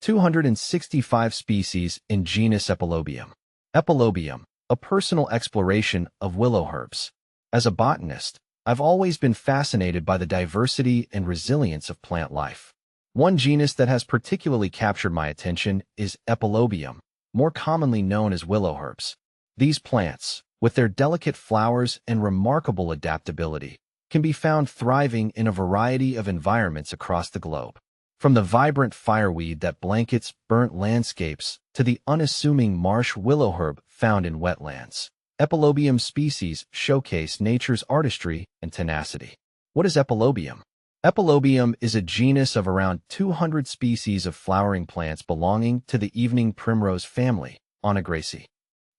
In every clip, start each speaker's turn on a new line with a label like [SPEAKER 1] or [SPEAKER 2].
[SPEAKER 1] 265 species in genus Epilobium. Epilobium, a personal exploration of willow herbs. As a botanist, I've always been fascinated by the diversity and resilience of plant life. One genus that has particularly captured my attention is Epilobium, more commonly known as willow herbs. These plants, with their delicate flowers and remarkable adaptability, can be found thriving in a variety of environments across the globe. From the vibrant fireweed that blankets burnt landscapes to the unassuming marsh willow herb found in wetlands, Epilobium species showcase nature's artistry and tenacity. What is Epilobium? Epilobium is a genus of around 200 species of flowering plants belonging to the evening primrose family, Onagraceae.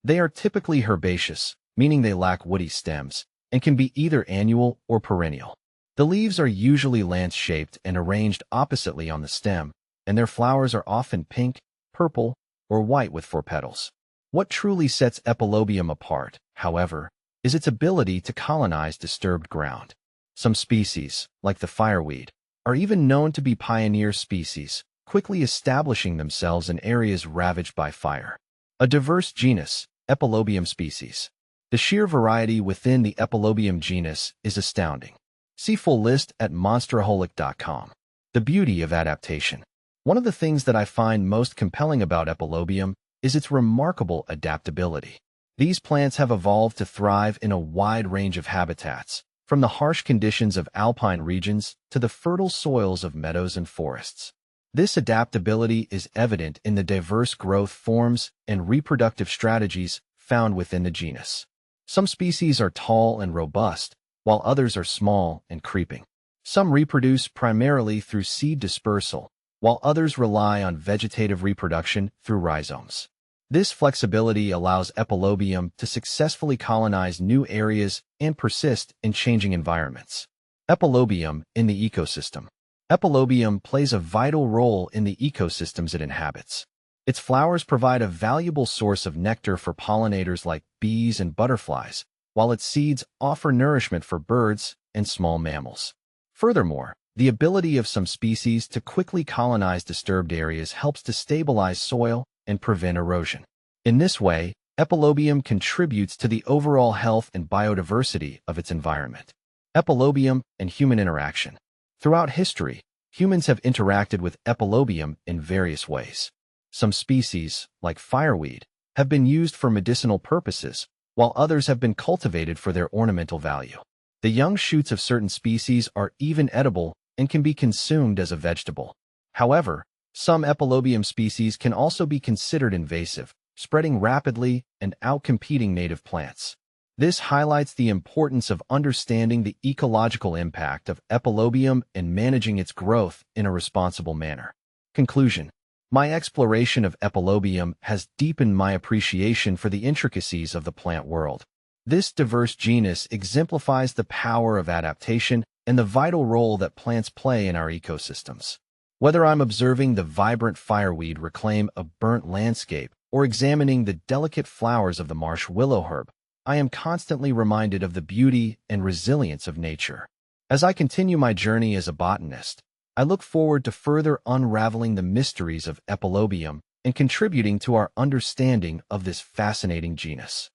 [SPEAKER 1] They are typically herbaceous, meaning they lack woody stems, and can be either annual or perennial. The leaves are usually lance-shaped and arranged oppositely on the stem, and their flowers are often pink, purple, or white with 4 petals. What truly sets Epilobium apart, however, is its ability to colonize disturbed ground. Some species, like the fireweed, are even known to be pioneer species, quickly establishing themselves in areas ravaged by fire. A diverse genus, Epilobium species. The sheer variety within the Epilobium genus is astounding. See full list at monsteraholic.com. The beauty of adaptation. One of the things that I find most compelling about Epilobium is its remarkable adaptability. These plants have evolved to thrive in a wide range of habitats, from the harsh conditions of alpine regions to the fertile soils of meadows and forests. This adaptability is evident in the diverse growth forms and reproductive strategies found within the genus. Some species are tall and robust, while others are small and creeping. Some reproduce primarily through seed dispersal, while others rely on vegetative reproduction through rhizomes. This flexibility allows Epilobium to successfully colonize new areas and persist in changing environments. Epilobium in the ecosystem. Epilobium plays a vital role in the ecosystems it inhabits. Its flowers provide a valuable source of nectar for pollinators like bees and butterflies, while its seeds offer nourishment for birds and small mammals. Furthermore, the ability of some species to quickly colonize disturbed areas helps to stabilize soil and prevent erosion. In this way, Epilobium contributes to the overall health and biodiversity of its environment. Epilobium and human interaction. Throughout history, humans have interacted with Epilobium in various ways. Some species, like fireweed, have been used for medicinal purposes, while others have been cultivated for their ornamental value. The young shoots of certain species are even edible and can be consumed as a vegetable. However, some Epilobium species can also be considered invasive, spreading rapidly and outcompeting native plants. This highlights the importance of understanding the ecological impact of Epilobium and managing its growth in a responsible manner. Conclusion. My exploration of Epilobium has deepened my appreciation for the intricacies of the plant world. This diverse genus exemplifies the power of adaptation and the vital role that plants play in our ecosystems. Whether I'm observing the vibrant fireweed reclaim a burnt landscape or examining the delicate flowers of the marsh willow herb, I am constantly reminded of the beauty and resilience of nature. As I continue my journey as a botanist, I look forward to further unraveling the mysteries of Epilobium and contributing to our understanding of this fascinating genus.